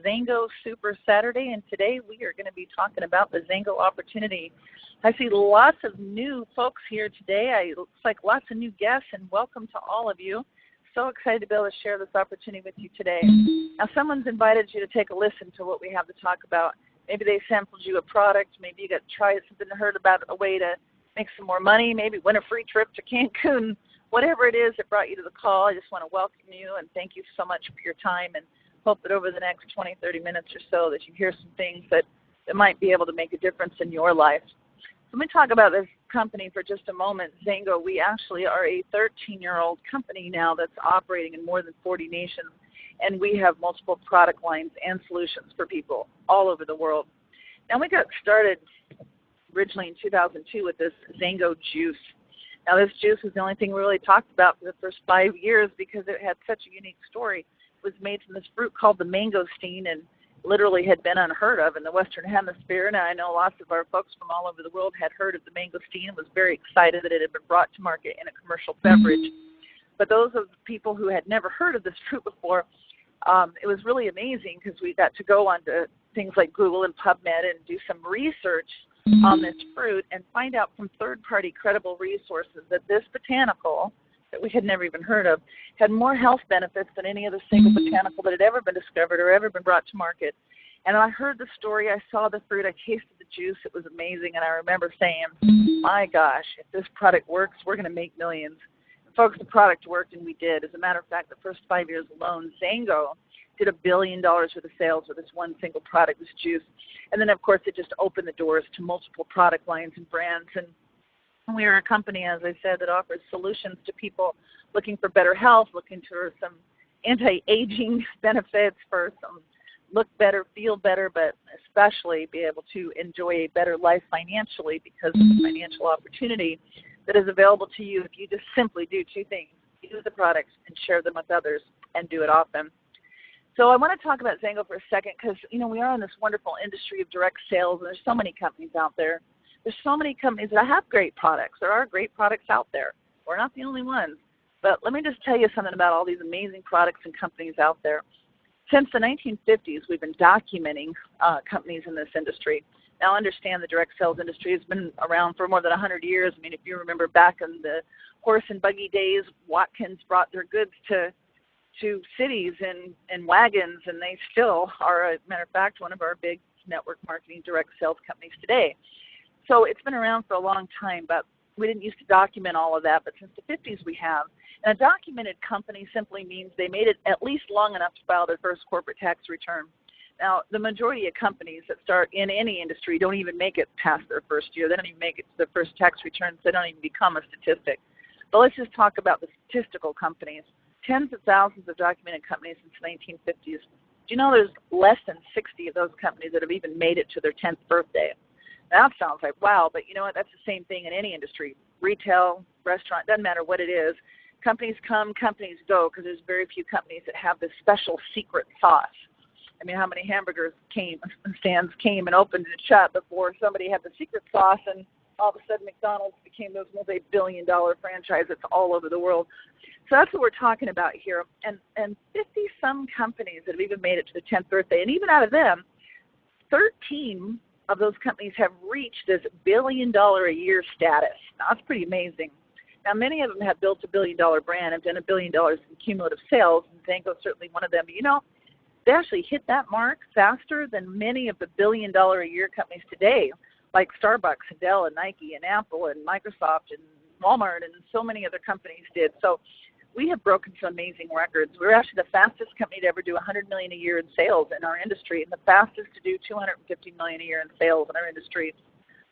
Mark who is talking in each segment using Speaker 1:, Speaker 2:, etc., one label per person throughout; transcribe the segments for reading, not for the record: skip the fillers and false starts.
Speaker 1: Xango Super Saturday, and today we are going to be talking about the Xango opportunity. I see lots of new folks here today. Looks like lots of new guests, and welcome to all of you. So excited to be able to share this opportunity with you today. Now, someone's invited you to take a listen to what we have to talk about. Maybe they sampled you a product. Maybe you got to try something, heard about a way to make some more money, maybe win a free trip to Cancun. Whatever it is that brought you to the call, I just want to welcome you and thank you so much for your time, and hope that over the next 20, 30 minutes or so that you hear some things that might be able to make a difference in your life. So let me talk about this company for just a moment. Xango, we actually are a 13-year-old company now that's operating in more than 40 nations, and we have multiple product lines and solutions for people all over the world. Now, we got started originally in 2002 with this Xango juice. Now, this juice was the only thing we really talked about for the first 5 years because it had such a unique story. It was made from this fruit called the mangosteen and literally had been unheard of in the Western Hemisphere. Now, I know lots of our folks from all over the world had heard of the mangosteen and was very excited that it had been brought to market in a commercial beverage. But those of the people who had never heard of this fruit before, it was really amazing because we got to go onto things like Google and PubMed and do some research on this fruit and find out from third-party credible resources that this botanical that we had never even heard of had more health benefits than any other single botanical that had ever been discovered or ever been brought to market. And I heard the story, I saw the fruit, I tasted the juice, it was amazing, and I remember saying, my gosh, if this product works, we're going to make millions. And folks, the product worked, and we did. As a matter of fact, the first 5 years alone, Xango did $1 billion worth of sales with this one single product, this juice. And then, of course, it just opened the doors to multiple product lines and brands. And we are a company, as I said, that offers solutions to people looking for better health, looking for some anti-aging benefits, for some look better, feel better, but especially be able to enjoy a better life financially because of the financial opportunity that is available to you if you just simply do two things: use the products and share them with others, and do it often. So I want to talk about Xango for a second because, you know, we are in this wonderful industry of direct sales, and there's so many companies out there. There's so many companies that have great products. There are great products out there. We're not the only ones. But let me just tell you something about all these amazing products and companies out there. Since the 1950s, we've been documenting companies in this industry. Now, understand the direct sales industry has been around for more than 100 years. I mean, if you remember back in the horse and buggy days, Watkins brought their goods to cities and wagons, and they still are, as a matter of fact, one of our big network marketing direct sales companies today. So it's been around for a long time, but we didn't used to document all of that, but since the 50s we have. And a documented company simply means they made it at least long enough to file their first corporate tax return. Now, the majority of companies that start in any industry don't even make it past their first year. They don't even make it to their first tax returns. They don't even become a statistic. But let's just talk about the statistical companies. Tens of thousands of documented companies since the 1950s. Do you know there's less than 60 of those companies that have even made it to their 10th birthday? That sounds like, wow, but you know what? That's the same thing in any industry. Retail, restaurant, doesn't matter what it is. Companies come, companies go, because there's very few companies that have this special secret sauce. I mean, how many hamburger stands came and opened and shut before somebody had the secret sauce, and all of a sudden McDonald's became those multi-billion-dollar franchises all over the world. So that's what we're talking about here. And 50-some companies that have even made it to the 10th birthday, and even out of them, 13 of those companies have reached this billion-dollar-a-year status. Now, that's pretty amazing. Now, many of them have built a billion-dollar brand, have done $1 billion in cumulative sales, and Xango is certainly one of them. But, you know, they actually hit that mark faster than many of the billion-dollar-a-year companies today, like Starbucks and Dell and Nike and Apple and Microsoft and Walmart and so many other companies did. So we have broken some amazing records. We're actually the fastest company to ever do $100 million a year in sales in our industry, and the fastest to do $250 million a year in sales in our industry,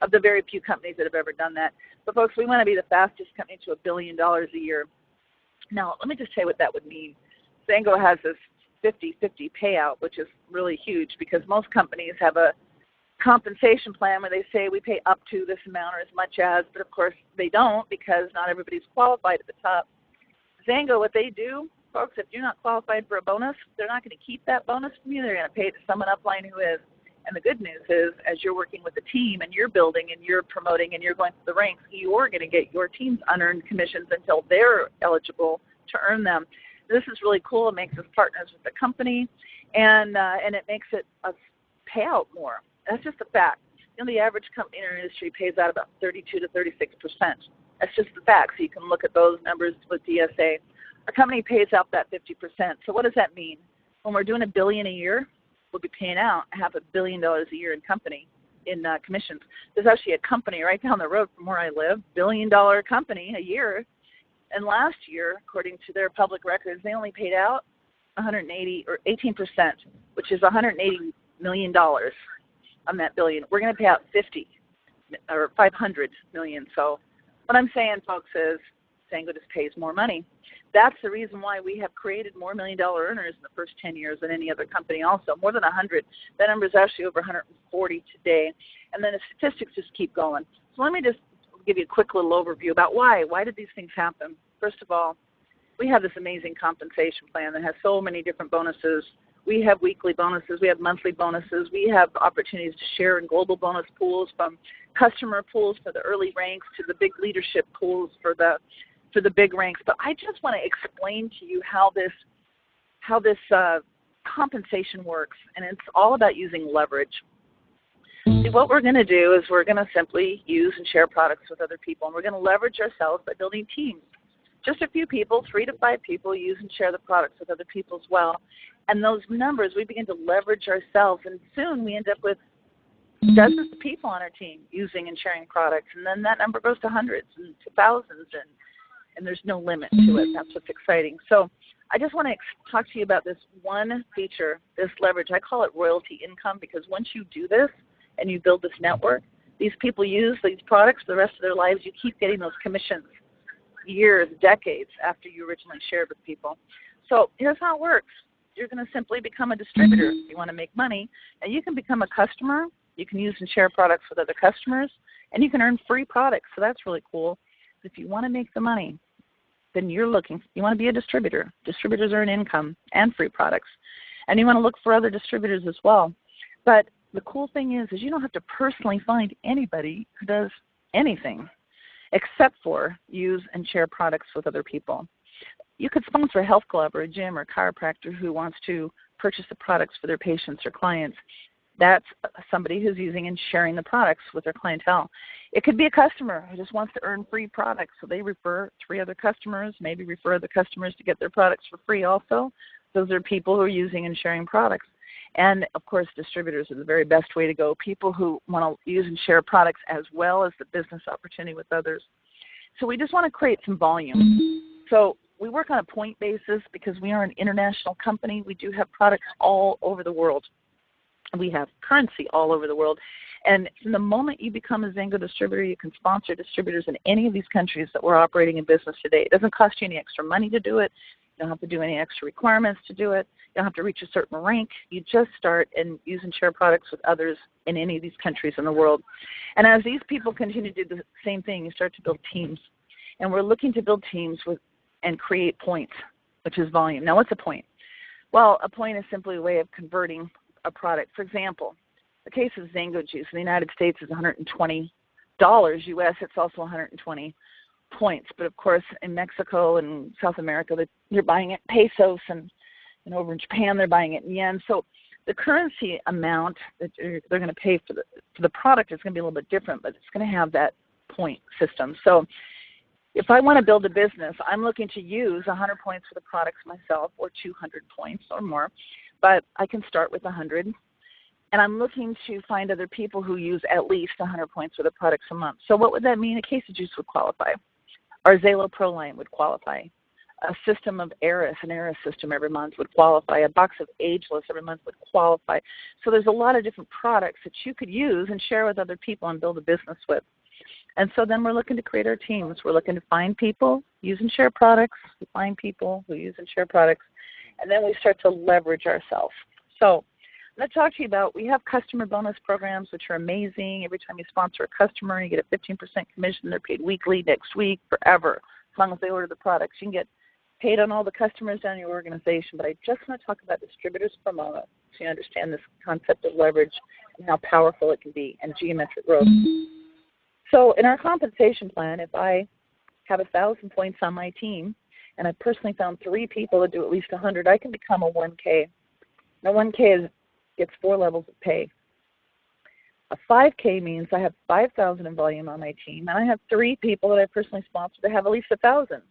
Speaker 1: of the very few companies that have ever done that. But folks, we want to be the fastest company to $1 billion a year. Now, let me just tell you what that would mean. Xango has this 50-50 payout, which is really huge because most companies have a compensation plan where they say we pay up to this amount or as much as, but of course they don't because not everybody's qualified at the top. Xango, what they do, folks, if you're not qualified for a bonus, they're not going to keep that bonus from you. They're going to pay it to someone upline who is. And the good news is, as you're working with the team and you're building and you're promoting and you're going through the ranks, you're going to get your team's unearned commissions until they're eligible to earn them. This is really cool. It makes us partners with the company, and it makes it pay out more. That's just a fact. The average company in our industry pays out about 32 to 36%. That's just the fact. So you can look at those numbers with DSA. Our company pays out that 50%. So what does that mean? When we're doing $1 billion a year, we'll be paying out $500 million a year in commissions. There's actually a company right down the road from where I live, $1 billion company a year. And last year, according to their public records, they only paid out 180 or 18%, which is $180 million on that billion. We're going to pay out 50 or 500 million. So what I'm saying, folks, is Xango just pays more money. That's the reason why we have created more $1 million earners in the first 10 years than any other company also, more than 100. That number is actually over 140 today. And then the statistics just keep going. So let me just give you a quick little overview about why. Why did these things happen? First of all, we have this amazing compensation plan that has so many different bonuses. We have weekly bonuses. We have monthly bonuses. We have opportunities to share in global bonus pools, from customer pools for the early ranks to the big leadership pools for the big ranks. But I just want to explain to you how this compensation works, and it's all about using leverage. See, what we're going to do is we're going to simply use and share products with other people, and we're going to leverage ourselves by building teams. Just a few people, 3 to 5 people, use and share the products with other people as well. And those numbers, we begin to leverage ourselves, and soon we end up with dozens of people on our team using and sharing products. And then that number goes to hundreds and to thousands, and there's no limit to it. That's what's exciting. So I just want to talk to you about this one feature, this leverage. I call it royalty income, because once you do this and you build this network, these people use these products for the rest of their lives. You keep getting those commissions years, decades after you originally shared with people. So here's how it works. You're going to simply become a distributor. You want to make money, and you can become a customer. You can use and share products with other customers, and you can earn free products. So that's really cool. If you want to make the money, then you want to be a distributor. Distributors earn income and free products. And you want to look for other distributors as well. But the cool thing is you don't have to personally find anybody who does anything except for use and share products with other people. You could sponsor a health club or a gym or a chiropractor who wants to purchase the products for their patients or clients. That's somebody who's using and sharing the products with their clientele. It could be a customer who just wants to earn free products, so they refer 3 other customers, maybe refer other customers to get their products for free also. Those are people who are using and sharing products. And, of course, distributors are the very best way to go, people who want to use and share products as well as the business opportunity with others. So we just want to create some volume. So we work on a point basis because we are an international company. We do have products all over the world. We have currency all over the world. And from the moment you become a Xango distributor, you can sponsor distributors in any of these countries that we're operating in business today. It doesn't cost you any extra money to do it. You don't have to do any extra requirements to do it. You don't have to reach a certain rank. You just start and use and share products with others in any of these countries in the world. And as these people continue to do the same thing, you start to build teams. And we're looking to build teams and create points, which is volume. Now, what's a point? Well, a point is simply a way of converting a product. For example, the case of Xango juice in the United States is $120 US. It's also 120 points. But, of course, in Mexico and South America, they're buying it in pesos, and over in Japan, they're buying it in yen. So the currency amount that they're going to pay for the product is going to be a little bit different, but it's going to have that point system. So if I want to build a business, I'm looking to use 100 points for the products myself, or 200 points or more, but I can start with 100. And I'm looking to find other people who use at least 100 points for the products a month. So what would that mean? A case of juice would qualify. Our Xalo Pro line would qualify. A system of Eris, an Eris system every month would qualify. A box of Ageless every month would qualify. So there's a lot of different products that you could use and share with other people and build a business with. And so then we're looking to create our teams. We're looking to find people, use and share products, find people who use and share products, and then we start to leverage ourselves. So I'm going to talk to you about, we have customer bonus programs, which are amazing. Every time you sponsor a customer, you get a 15% commission. They're paid weekly, next week, forever, as long as they order the products. You can get paid on all the customers down in your organization. But I just want to talk about distributors for a moment so you understand this concept of leverage and how powerful it can be, and geometric growth. So in our compensation plan, if I have 1,000 points on my team, and I personally found 3 people that do at least 100, I can become a 1K. Now 1K gets 4 levels of pay. A 5K means I have 5,000 in volume on my team, and I have 3 people that I personally sponsor that have at least 1,000.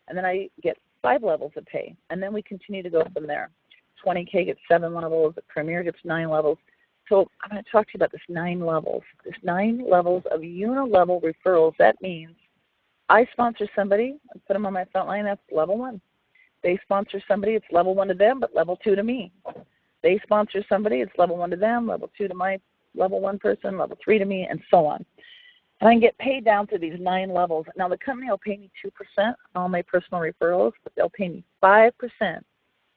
Speaker 1: And then I get 5 levels of pay, and then we continue to go from there. 20K gets 7 levels, the Premier gets 9 levels. So I'm going to talk to you about this 9 levels. There's 9 levels of unilevel referrals. That means I sponsor somebody, I put them on my front line, that's level 1. They sponsor somebody, it's level 1 to them, but level 2 to me. They sponsor somebody, it's level 1 to them, level 2 to my level 1 person, level 3 to me, and so on. And I can get paid down to these 9 levels. Now, the company will pay me 2% on all my personal referrals, but they'll pay me 5%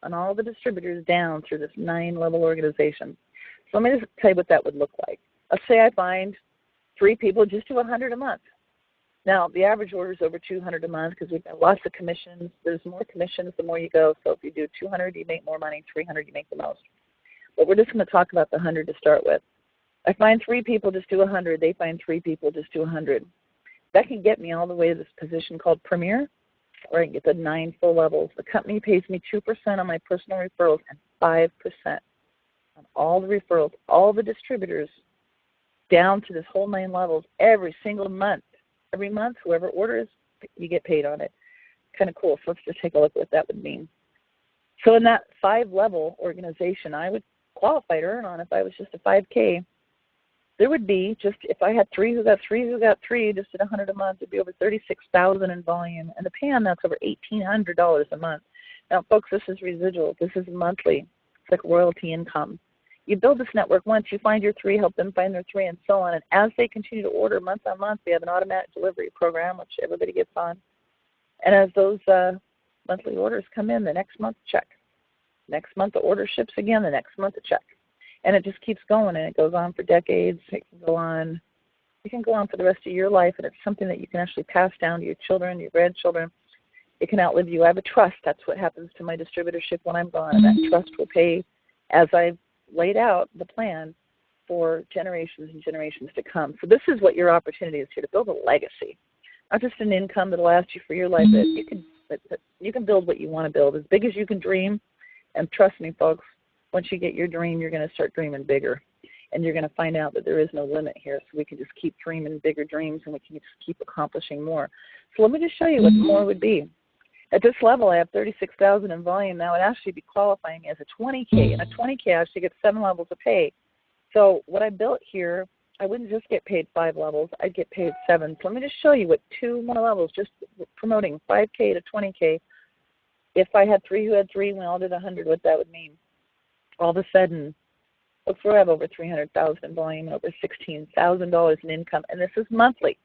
Speaker 1: on all the distributors down through this 9-level organization. So let me just tell you what that would look like. Let's say I find 3 people just do 100 a month. Now, the average order is over 200 a month because we've got lots of commissions. There's more commissions the more you go. So if you do 200, you make more money. 300, you make the most. But we're just going to talk about the 100 to start with. I find 3 people just do 100. They find 3 people just do 100. That can get me all the way to this position called Premier, or I can get the 9 full levels. The company pays me 2% on my personal referrals and 5% on all the referrals, all the distributors, down to this whole 9 levels every single month. Every month, whoever orders, you get paid on it. Kind of cool. So let's just take a look at what that would mean. So in that 5-level organization, I would qualify to earn on if I was just a 5K. There would be, just if I had 3 who got 3 who got 3, just at 100 a month, it'd be over 36,000 in volume, and the pay on that's over $1,800 a month. Now, folks, this is residual. This is monthly. It's like royalty income. You build this network once, you find your 3, help them find their 3, and so on. And as they continue to order month on month, we have an automatic delivery program, which everybody gets on. And as those monthly orders come in, the next month, check. Next month, the order ships again. The next month, a check. And it just keeps going, and it goes on for decades. It can go on. It can go on for the rest of your life, and it's something that you can actually pass down to your children, your grandchildren. It can outlive you. I have a trust. That's what happens to my distributorship when I'm gone, and that trust will pay as I've laid out the plan for generations and generations to come. So this is what your opportunity is here, to build a legacy, not just an income that will last you for your life. That you can build what you want to build, as big as you can dream. And trust me, folks, once you get your dream, you're going to start dreaming bigger. And you're going to find out that there is no limit here. So we can just keep dreaming bigger dreams, and we can just keep accomplishing more. So let me just show you what more would be. At this level, I have 36,000 in volume. Now, it actually be qualifying as a 20K, and a 20K actually gets 7 levels of pay. So what I built here, I wouldn't just get paid 5 levels. I'd get paid 7. So let me just show you what 2 more levels, just promoting 5K to 20K. If I had 3 who had 3, and we all did 100, what that would mean. All of a sudden, look, we have over 300,000 in volume and over $16,000 in income, and this is monthly.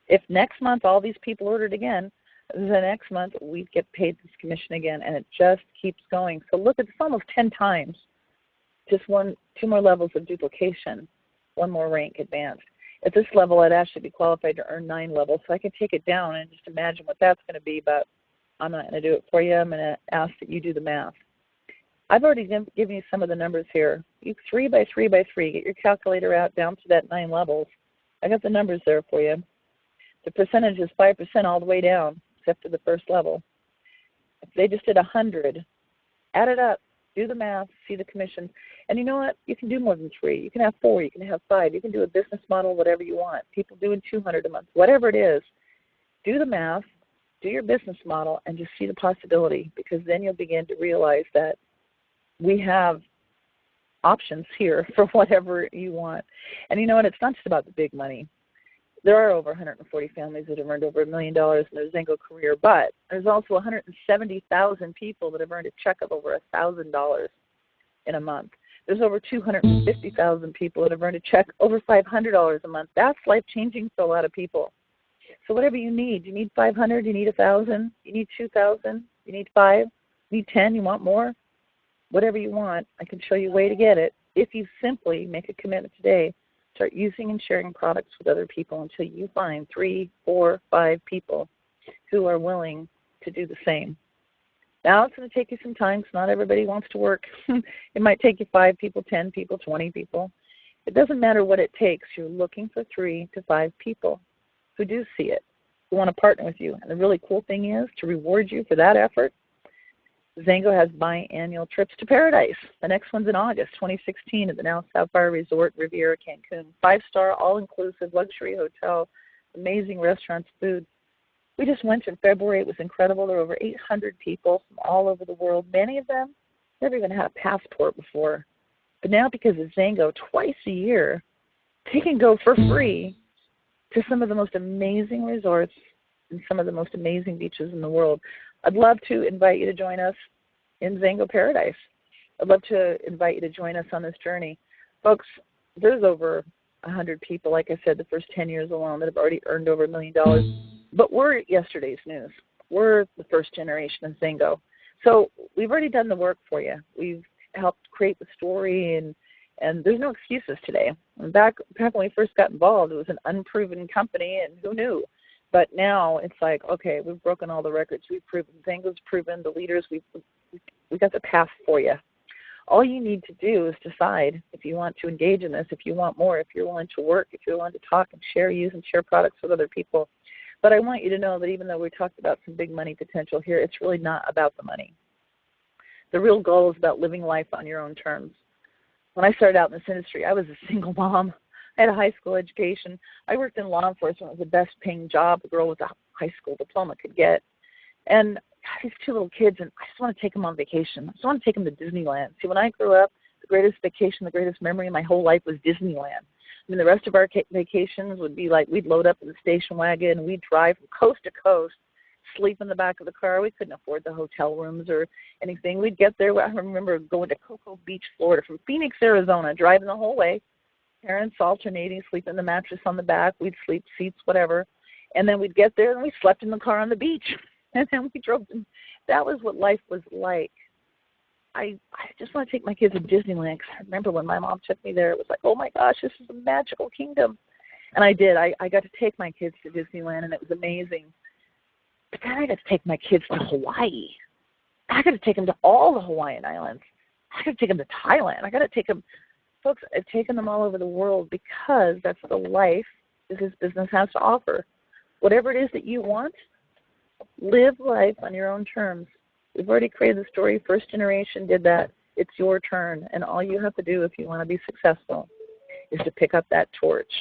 Speaker 1: If next month all these people ordered again, the next month we get paid this commission again, and it just keeps going. So look, it's almost 10 times. Just 2 more levels of duplication, 1 more rank advanced. At this level, I'd actually be qualified to earn 9 levels, so I can take it down and just imagine what that's going to be, but I'm not going to do it for you. I'm going to ask that you do the math. I've already given you some of the numbers here. You 3 by 3 by 3. Get your calculator out down to that 9 levels. I got the numbers there for you. The percentage is 5% all the way down, except for the first level. If they just did 100, add it up, do the math, see the commission. And you know what? You can do more than 3. You can have 4. You can have 5. You can do a business model, whatever you want. People doing 200 a month, whatever it is. Do the math, do your business model, and just see the possibility, because then you'll begin to realize that we have options here for whatever you want. And you know what? It's not just about the big money. There are over 140 families that have earned over $1 million in their Xango career, but there's also 170,000 people that have earned a check of over $1,000 in a month. There's over 250,000 people that have earned a check over $500 a month. That's life-changing for a lot of people. So whatever you need 500, you need 1,000, you need 2,000, you need 5, you need 10, you want more? Whatever you want, I can show you a way to get it. If you simply make a commitment today, start using and sharing products with other people until you find 3, 4, 5 people who are willing to do the same. Now it's going to take you some time because not everybody wants to work. It might take you 5 people, 10 people, 20 people. It doesn't matter what it takes. You're looking for 3 to 5 people who do see it, who want to partner with you. And the really cool thing is, to reward you for that effort, Xango has biannual trips to paradise. The next one's in August 2016 at the now Sapphire Resort Riviera Cancun. 5-star, all-inclusive luxury hotel, amazing restaurants, food. We just went in February. It was incredible. There were over 800 people from all over the world. Many of them never even had a passport before. But now because of Xango, twice a year, they can go for free to some of the most amazing resorts and some of the most amazing beaches in the world. I'd love to invite you to join us in Xango Paradise. I'd love to invite you to join us on this journey. Folks, there's over 100 people, like I said, the first 10 years alone that have already earned over $1 million. But we're yesterday's news. We're the first generation of Xango. So we've already done the work for you. We've helped create the story, and there's no excuses today. And back when we first got involved, it was an unproven company, and who knew? But now it's like, okay, we've broken all the records. We've proven, Xango's proven, the leaders, we got the path for you. All you need to do is decide if you want to engage in this, if you want more, if you're willing to work, if you're willing to talk and share, use and share products with other people. But I want you to know that even though we talked about some big money potential here, it's really not about the money. The real goal is about living life on your own terms. When I started out in this industry, I was a single mom. I had a high school education. I worked in law enforcement. It was the best paying job a girl with a high school diploma could get. And these two little kids, and I just want to take them on vacation. I just want to take them to Disneyland. See, when I grew up, the greatest vacation, the greatest memory of my whole life was Disneyland. I mean, the rest of our vacations would be like we'd load up in the station wagon and we'd drive from coast to coast, sleep in the back of the car. We couldn't afford the hotel rooms or anything. We'd get there. I remember going to Cocoa Beach, Florida, from Phoenix, Arizona, driving the whole way. Parents alternating, sleep in the mattress on the back. We'd sleep seats, whatever. And then we'd get there and we slept in the car on the beach. And then we drove them. That was what life was like. I just want to take my kids to Disneyland because I remember when my mom took me there, it was like, oh my gosh, this is a magical kingdom. And I did. I got to take my kids to Disneyland, and it was amazing. But then I got to take my kids to Hawaii. I got to take them to all the Hawaiian Islands. I got to take them to Thailand. I got to take them. Folks, I've taken them all over the world because that's the life that this business has to offer. Whatever it is that you want, live life on your own terms. We've already created the story. First generation did that. It's your turn. And all you have to do if you want to be successful is to pick up that torch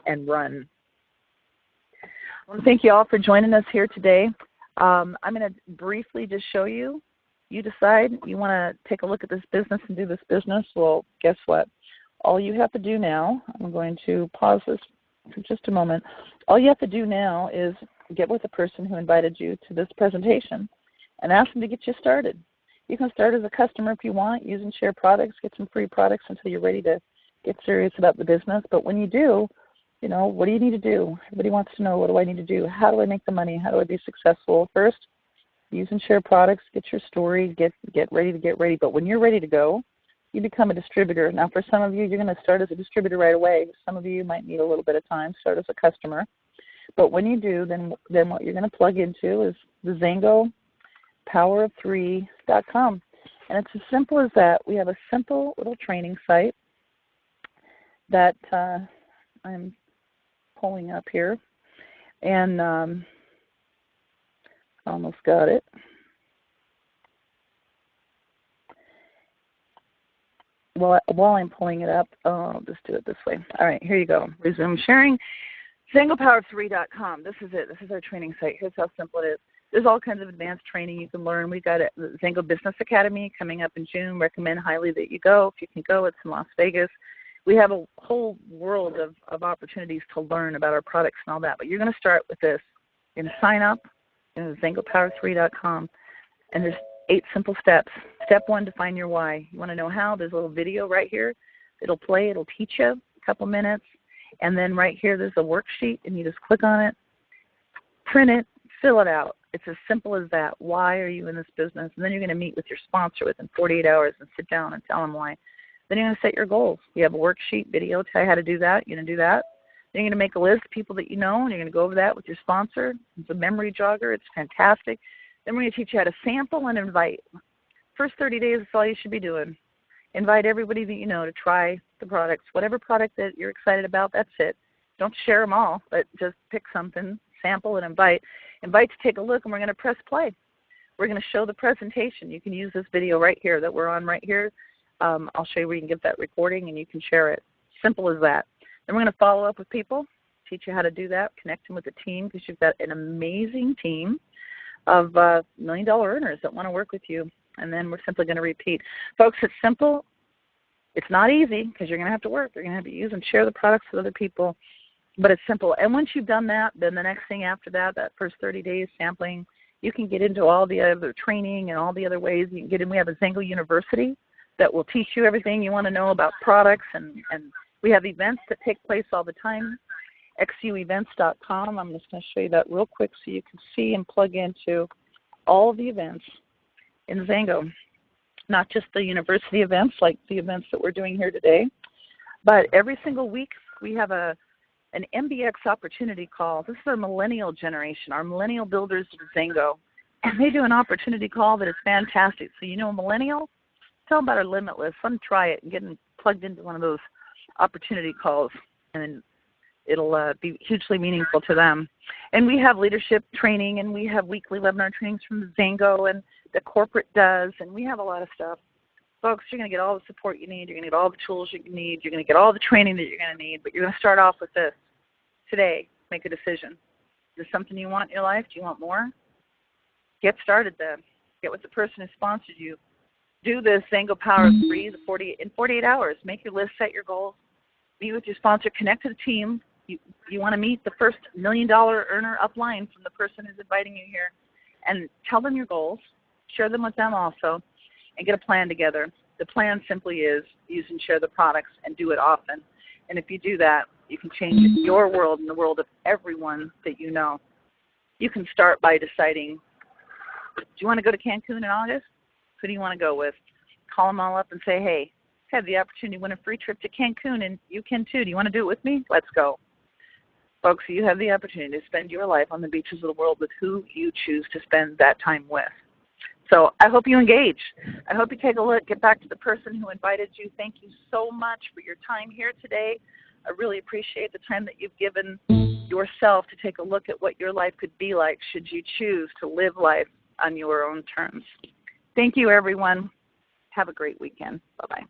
Speaker 1: and run. I want to thank you all for joining us here today. I'm going to briefly just show you. You decide you want to take a look at this business and do this business. Well, guess what? All you have to do now, I'm going to pause this for just a moment. All you have to do now is get with the person who invited you to this presentation and ask them to get you started. You can start as a customer if you want, use and share products, get some free products until you're ready to get serious about the business. But when you do, you know, what do you need to do? Everybody wants to know, what do I need to do? How do I make the money? How do I be successful? First, use and share products, get your story, get ready to get ready. But when you're ready to go, you become a distributor. Now, for some of you, you're going to start as a distributor right away. Some of you might need a little bit of time, start as a customer. But when you do, then what you're going to plug into is the Xango powerof3.com. And it's as simple as that. We have a simple little training site that I'm pulling up here. And almost got it. While I'm pulling it up, I'll just do it this way. All right, here you go. Resume sharing. XangoPower3.com. This is it. This is our training site. Here's how simple it is. There's all kinds of advanced training you can learn. We've got the Xango Business Academy coming up in June. Recommend highly that you go. If you can go, it's in Las Vegas. We have a whole world of opportunities to learn about our products and all that. But you're going to start with this. You're going to sign up in XangoPower3.com. And there's 8 simple steps. Step 1, define your why. You want to know how? There's a little video right here. It'll play. It'll teach you a couple minutes. And then right here, there's a worksheet, and you just click on it, print it, fill it out. It's as simple as that. Why are you in this business? And then you're going to meet with your sponsor within 48 hours and sit down and tell them why. Then you're going to set your goals. You have a worksheet, video, tell you how to do that. You're going to do that. Then you're going to make a list of people that you know, and you're going to go over that with your sponsor. It's a memory jogger. It's fantastic. Then we're going to teach you how to sample and invite. First 30 days, that's all you should be doing. Invite everybody that you know to try the products. Whatever product that you're excited about, that's it. Don't share them all, but just pick something, sample, and invite. Invite to take a look, and we're going to press play. We're going to show the presentation. You can use this video right here that we're on right here. I'll show you where you can get that recording and you can share it. Simple as that. Then we're going to follow up with people, teach you how to do that, connect them with the team because you've got an amazing team of $1 million earners that want to work with you. And then we're simply going to repeat. Folks, it's simple. It's not easy because you're going to have to work. You're going to have to use and share the products with other people. But it's simple. And once you've done that, then the next thing after that, that first 30 days sampling, you can get into all the other training and all the other ways you can get in. We have a Xango University that will teach you everything you want to know about products. And we have events that take place all the time. xuevents.com. I'm just going to show you that real quick so you can see and plug into all of the events in Xango. Not just the university events like the events that we're doing here today, but every single week we have an MBX opportunity call. This is our millennial generation, our millennial builders of Xango. And they do an opportunity call that is fantastic. So you know a millennial? Tell them about our Limitless. Let them try it and get them plugged into one of those opportunity calls. And then it'll be hugely meaningful to them. And we have leadership training, and we have weekly webinar trainings from Xango and the corporate does, and we have a lot of stuff. Folks, you're going to get all the support you need. You're going to get all the tools you need. You're going to get all the training that you're going to need, but you're going to start off with this. Today, make a decision. Is this something you want in your life? Do you want more? Get started then. Get with the person who sponsored you. Do this Xango Power 3 in 48 hours. Make your list, set your goals. Meet with your sponsor, connect to the team. You want to meet the first $1 million earner upline from the person who's inviting you here. And tell them your goals. Share them with them also. And get a plan together. The plan simply is use and share the products and do it often. And if you do that, you can change your world and the world of everyone that you know. You can start by deciding, do you want to go to Cancun in August? Who do you want to go with? Call them all up and say, hey, I have the opportunity to win a free trip to Cancun, and you can too. Do you want to do it with me? Let's go. Folks, you have the opportunity to spend your life on the beaches of the world with who you choose to spend that time with. So I hope you engage. I hope you take a look, get back to the person who invited you. Thank you so much for your time here today. I really appreciate the time that you've given yourself to take a look at what your life could be like should you choose to live life on your own terms. Thank you, everyone. Have a great weekend. Bye-bye.